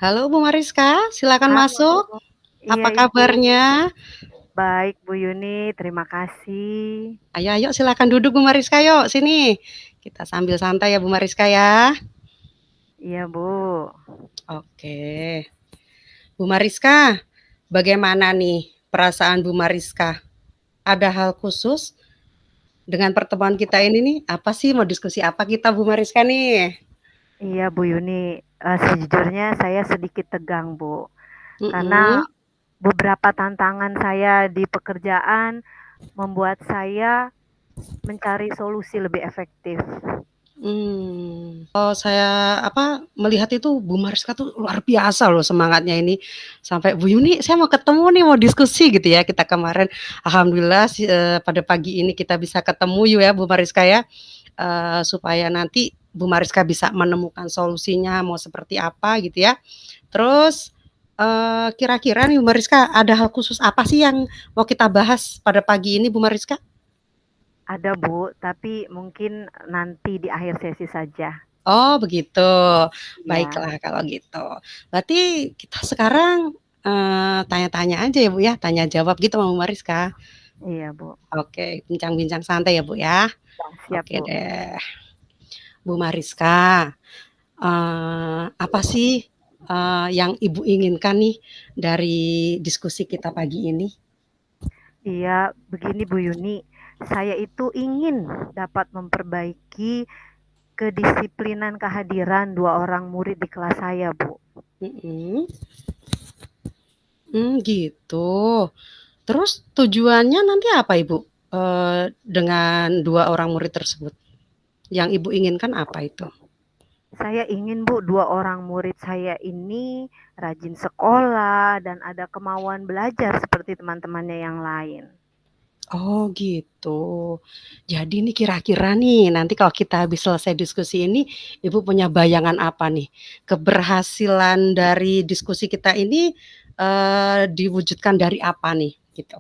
Halo Bu Mariska, silakan Halo, masuk. iya Apa Ibu. kabarnya? Baik Bu Yuni, terima kasih. Ayo ayo silakan duduk Bu Mariska yuk, sini. Kita sambil santai ya Bu Mariska ya. Iya Bu. Oke. Bu Mariska, bagaimana nih perasaan Bu Mariska? Ada hal khusus dengan pertemuan kita ini nih? Apa sih mau diskusi apa kita Bu Mariska nih? Iya Bu Yuni, sejujurnya saya sedikit tegang Bu, karena Mhm. beberapa tantangan saya di pekerjaan membuat saya mencari solusi lebih efektif. Saya melihat itu Bu Mariska tuh luar biasa loh semangatnya ini. Sampai, "Bu Yuni, saya mau ketemu nih, mau diskusi," gitu ya. Kita kemarin alhamdulillah pada pagi ini kita bisa ketemu ya Bu Mariska ya, supaya nanti Bu Mariska bisa menemukan solusinya mau seperti apa gitu ya. Terus, kira-kira nih Bu Mariska ada hal khusus apa sih yang mau kita bahas pada pagi ini Bu Mariska? Ada Bu, tapi mungkin nanti di akhir sesi saja. Oh begitu, Iya, baiklah kalau gitu. Berarti kita sekarang, tanya-tanya aja ya Bu ya, tanya jawab gitu sama Bu Mariska. iya Bu. Oke, bincang-bincang santai ya Bu ya. Ya, siap Oke Bu. deh. Bu Mariska, apa sih, yang Ibu inginkan nih dari diskusi kita pagi ini? Iya, begini Bu Yuni, saya itu ingin dapat memperbaiki kedisiplinan kehadiran 2 orang murid di kelas saya, Bu. Mhm, gitu. Terus tujuannya nanti apa Ibu, dengan 2 orang murid tersebut? Yang Ibu inginkan apa itu? Saya ingin, Bu, 2 orang murid saya ini rajin sekolah dan ada kemauan belajar seperti teman-temannya yang lain. Oh gitu. Jadi nih kira-kira nih nanti kalau kita habis selesai diskusi ini, Ibu punya bayangan apa nih? Keberhasilan dari diskusi kita ini, diwujudkan dari apa nih? Gitu.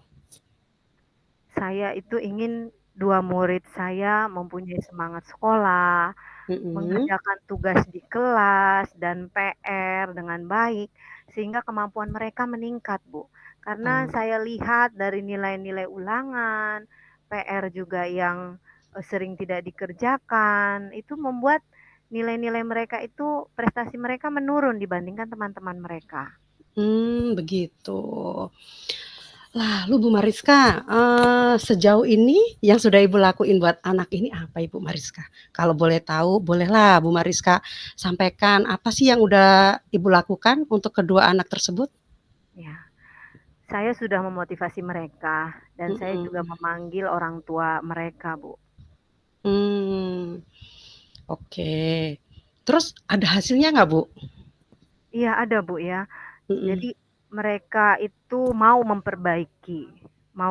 Saya itu ingin 2 murid saya mempunyai semangat sekolah, Mhm, mengerjakan tugas di kelas dan PR dengan baik, sehingga kemampuan mereka meningkat, Bu. Karena oh, saya lihat dari nilai-nilai ulangan, PR juga yang sering tidak dikerjakan, itu membuat nilai-nilai mereka itu, prestasi mereka menurun dibandingkan teman-teman mereka. begitu. Lalu Bu Mariska, sejauh ini yang sudah Ibu lakuin buat anak ini apa Ibu Mariska? Kalau boleh tahu, bolehlah Bu Mariska sampaikan apa sih yang udah Ibu lakukan untuk kedua anak tersebut? Ya, saya sudah memotivasi mereka dan saya juga Mhm, memanggil orang tua mereka, Bu. mmm, oke. Terus ada hasilnya nggak Bu? Iya ada, Bu, ya. Mhm, Jadi mereka itu mau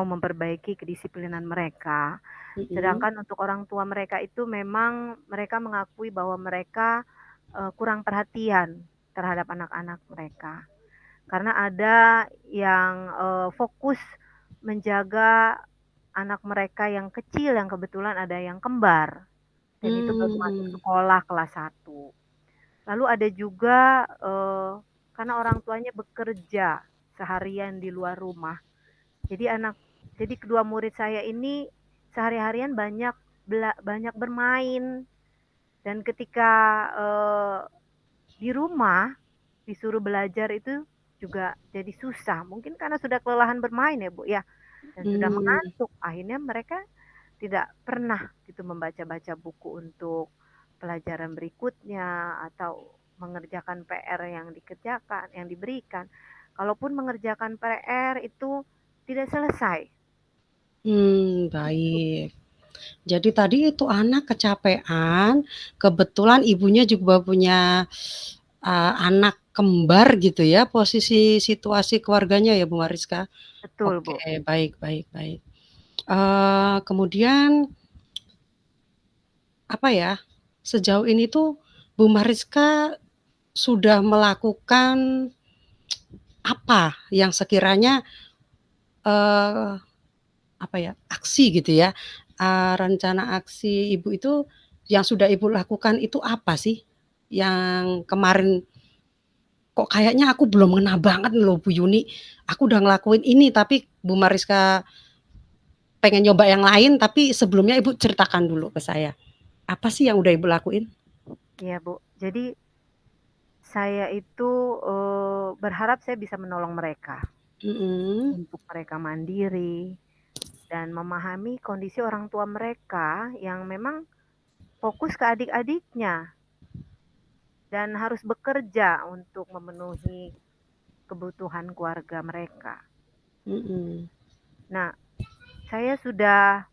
memperbaiki kedisiplinan mereka. mhm, Sedangkan untuk orang tua mereka itu memang mereka mengakui bahwa mereka, kurang perhatian terhadap anak-anak mereka. Karena ada yang, fokus menjaga anak mereka yang kecil yang kebetulan ada yang kembar dan itu baru masuk mmm, sekolah kelas 1. Lalu ada juga, karena orang tuanya bekerja seharian di luar rumah. Jadi jadi kedua murid saya ini sehari-harian banyak bermain dan ketika, eee, di rumah disuruh belajar itu juga jadi susah. Mungkin karena sudah kelelahan bermain ya, Bu, ya, dan sudah mmm. mengantuk. Akhirnya mereka tidak pernah gitu membaca-baca buku untuk pelajaran berikutnya atau mengerjakan PR yang diberikan. Kalaupun mengerjakan PR itu tidak selesai. Itu. Baik. Jadi tadi itu anak kecapean, kebetulan ibunya juga punya, anak kembar gitu ya, posisi situasi keluarganya ya, Bu Mariska? Betul, Oke, Bu. baik baik baik. Kemudian apa ya, sejauh ini tuh Bu Mariska sudah melakukan apa yang sekiranya, eee, apa ya, aksi gitu ya, rencana aksi Ibu itu yang sudah Ibu lakukan itu apa sih? Yang kemarin kok kayaknya aku belum ngena banget loh Bu Yuni, aku udah ngelakuin ini tapi Bu Mariska pengen nyoba yang lain, tapi sebelumnya Ibu ceritakan dulu ke saya. Apa sih yang udah Ibu lakuin? Iya, Bu. Jadi saya itu berharap saya bisa menolong mereka Mhm. untuk mereka mandiri dan memahami kondisi orang tua mereka yang memang fokus ke adik-adiknya dan harus bekerja untuk memenuhi kebutuhan keluarga mereka. Mhm. Nah, saya sudah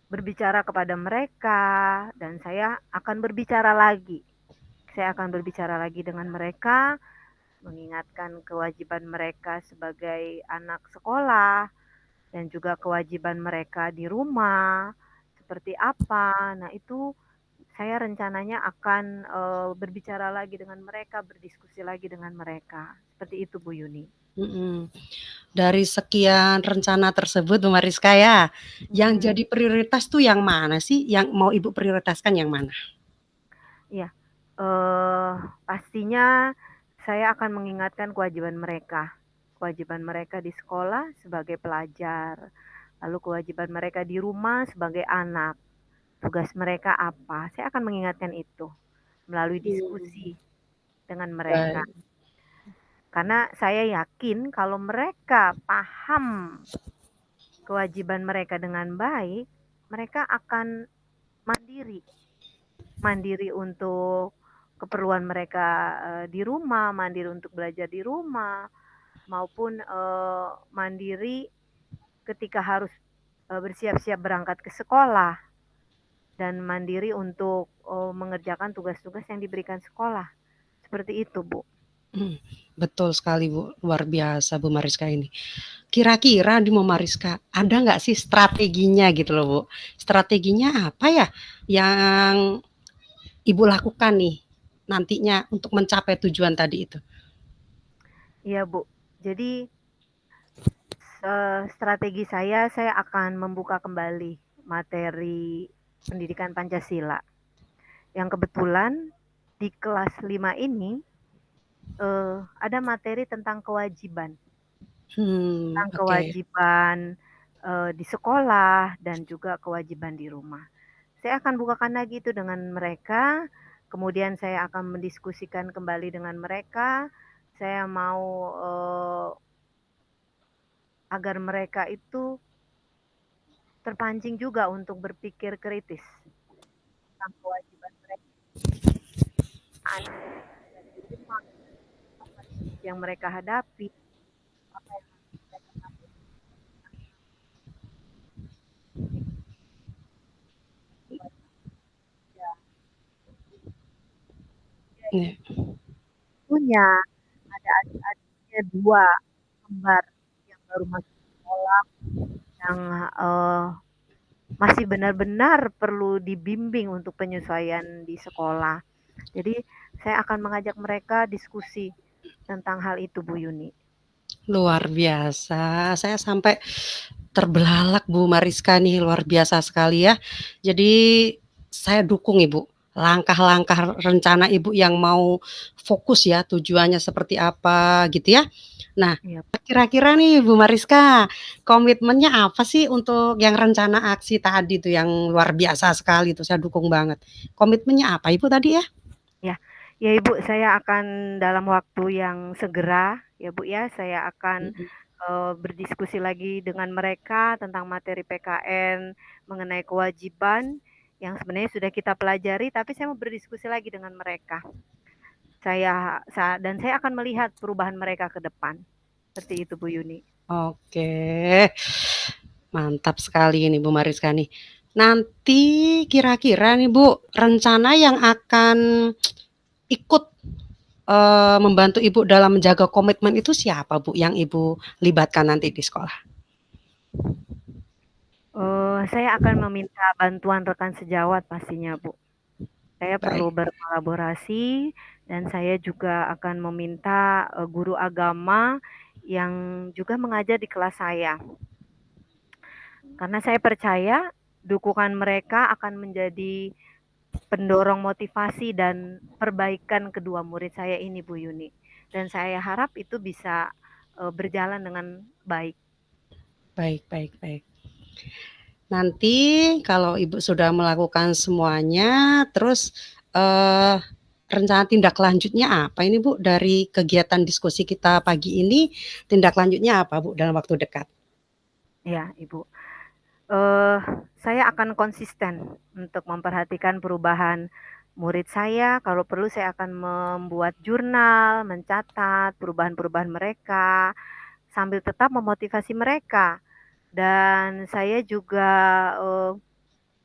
berbicara kepada mereka dan saya akan berbicara lagi. Saya akan berbicara lagi dengan mereka, mengingatkan kewajiban mereka sebagai anak sekolah dan juga kewajiban mereka di rumah seperti apa. Nah, itu saya rencananya akan berbicara lagi dengan mereka, berdiskusi lagi dengan mereka. Seperti itu Bu Yuni. Mhm. Dari sekian rencana tersebut Bu Mariska ya, yang Mhm. jadi prioritas tuh yang mana sih? Yang mau Ibu prioritaskan yang mana? Iya, eee, pastinya saya akan mengingatkan kewajiban mereka di sekolah sebagai pelajar, lalu kewajiban mereka di rumah sebagai anak, tugas mereka apa, saya akan mengingatkan itu melalui Mmm. diskusi dengan mereka. Baik. Karena saya yakin kalau mereka paham kewajiban mereka dengan baik, mereka akan mandiri. Mandiri untuk keperluan mereka, di rumah, mandiri untuk belajar di rumah, maupun, mandiri ketika harus, bersiap-siap berangkat ke sekolah, dan mandiri untuk, mengerjakan tugas-tugas yang diberikan sekolah. Seperti itu, Bu. Mhm. Betul sekali Bu, luar biasa Bu Mariska ini. Kira-kira di Bu Mariska, ada nggak sih strateginya gitu loh Bu, strateginya apa ya yang Ibu lakukan nih nantinya untuk mencapai tujuan tadi itu? Iya, Bu. Jadi, strategi saya akan membuka kembali materi pendidikan Pancasila, yang kebetulan di kelas 5 ini ada materi tentang kewajiban. Tentang Oke. kewajiban, di sekolah dan juga kewajiban di rumah. Saya akan bukakan lagi itu dengan mereka, kemudian saya akan mendiskusikan kembali dengan mereka. Saya mau, agar mereka itu terpancing juga untuk berpikir kritis tentang kewajiban mereka di rumah, apa yang mereka hadapi, apa yang harus mereka lakukan. Ya, dia Iya. punya ada adik-adiknya 2 kembar yang baru masuk sekolah, yang, masih benar-benar perlu dibimbing untuk penyesuaian di sekolah. Jadi saya akan mengajak mereka diskusi tentang hal itu, Bu Yuni. Luar biasa, saya sampai terbelalak Bu Mariska nih, luar biasa sekali ya. Jadi saya dukung Ibu, langkah-langkah rencana Ibu yang mau fokus ya, tujuannya seperti apa gitu ya. Nah, Iya. kira-kira nih Bu Mariska, komitmennya apa sih untuk yang rencana aksi tadi tuh yang luar biasa sekali tuh, saya dukung banget. Komitmennya apa Ibu tadi ya? Ya, ya Ibu, saya akan dalam waktu yang segera ya Bu ya, saya akan Mhm. berdiskusi lagi dengan mereka tentang materi PKN mengenai kewajiban yang sebenarnya sudah kita pelajari, tapi saya mau berdiskusi lagi dengan mereka. Dan saya akan melihat perubahan mereka ke depan. Seperti itu Bu Yuni. Oke, mantap sekali ini Bu Mariska nih. Nanti kira-kira nih Bu, rencana yang akan ikut, membantu Ibu dalam menjaga komitmen itu siapa Bu, yang Ibu libatkan nanti di sekolah? Saya akan meminta bantuan rekan sejawat pastinya Bu. Saya perlu Baik. berkolaborasi dan saya juga akan meminta, guru agama yang juga mengajar di kelas saya. Karena saya percaya dukungan mereka akan menjadi pendorong motivasi dan perbaikan kedua murid saya ini, Bu Yuni. Dan saya harap itu bisa, berjalan dengan baik. Baik baik baik. Nanti kalau Ibu sudah melakukan semuanya, terus, rencana tindak lanjutnya apa ini, Bu, dari kegiatan diskusi kita pagi ini, tindak lanjutnya apa, Bu, dalam waktu dekat? Ya, Ibu. Eee, saya akan konsisten untuk memperhatikan perubahan murid saya, kalau perlu saya akan membuat jurnal, mencatat perubahan-perubahan mereka, sambil tetap memotivasi mereka. Dan saya juga, eee,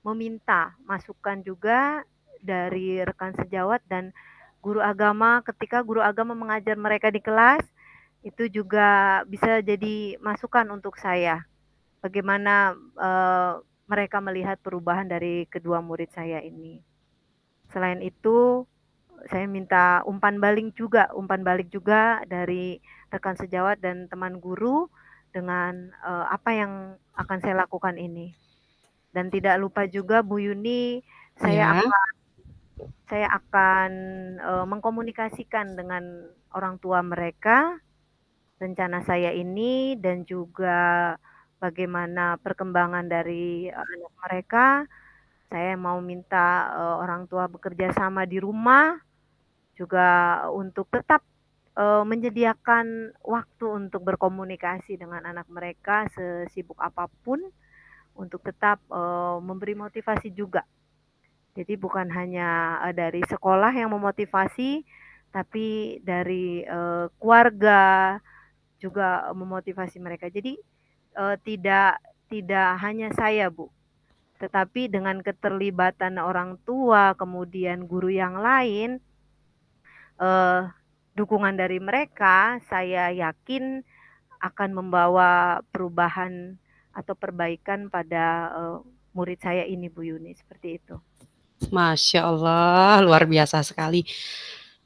meminta masukan juga dari rekan sejawat dan guru agama ketika guru agama mengajar mereka di kelas, itu juga bisa jadi masukan untuk saya. Bagaimana, mereka melihat perubahan dari kedua murid saya ini. Selain itu, saya minta umpan balik juga dari rekan sejawat dan teman guru dengan, apa yang akan saya lakukan ini. Dan tidak lupa juga Bu Yuni, saya Ya, akan saya akan, mengkomunikasikan dengan orang tua mereka, rencana saya ini dan juga bagaimana perkembangan dari, anak mereka. Saya mau minta, orang tua bekerja sama di rumah, juga untuk tetap, menyediakan waktu untuk berkomunikasi dengan anak mereka sesibuk apapun, untuk tetap, memberi motivasi juga. Jadi bukan hanya, dari sekolah yang memotivasi, tapi dari, keluarga juga memotivasi mereka. Jadi, tidak tidak hanya saya, Bu, tetapi dengan keterlibatan orang tua, kemudian guru yang lain, eee, dukungan dari mereka, saya yakin akan membawa perubahan atau perbaikan pada, murid saya ini, Bu Yuni, seperti itu. Masya Allah, luar biasa sekali.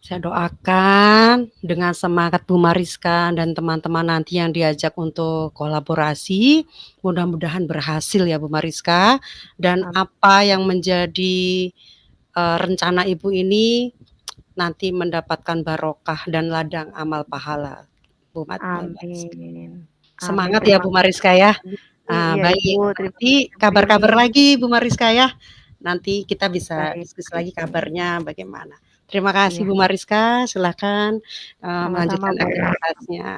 Saya doakan dengan semangat Bu Mariska dan teman-teman nanti yang diajak untuk kolaborasi, mudah-mudahan berhasil ya Bu Mariska, dan Am apa yang menjadi, rencana Ibu ini nanti mendapatkan barokah dan ladang amal pahala, Bu Mariska. amin. Amin, Semangat ya terima Bu Mariska ya. kasih. Ah, Iya Ibu, baik, terima nanti kasih Bu Yuni. kabar-kabar lagi Bu Mariska ya. Nanti kita bisa Baik diskusi baik. lagi kabarnya bagaimana. Terima kasih Iya, Bu Mariska, silakan, sama-sama melanjutkan Bu. aktivitasnya.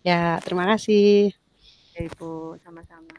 Ya, terima kasih. Ya Ibu, sama-sama.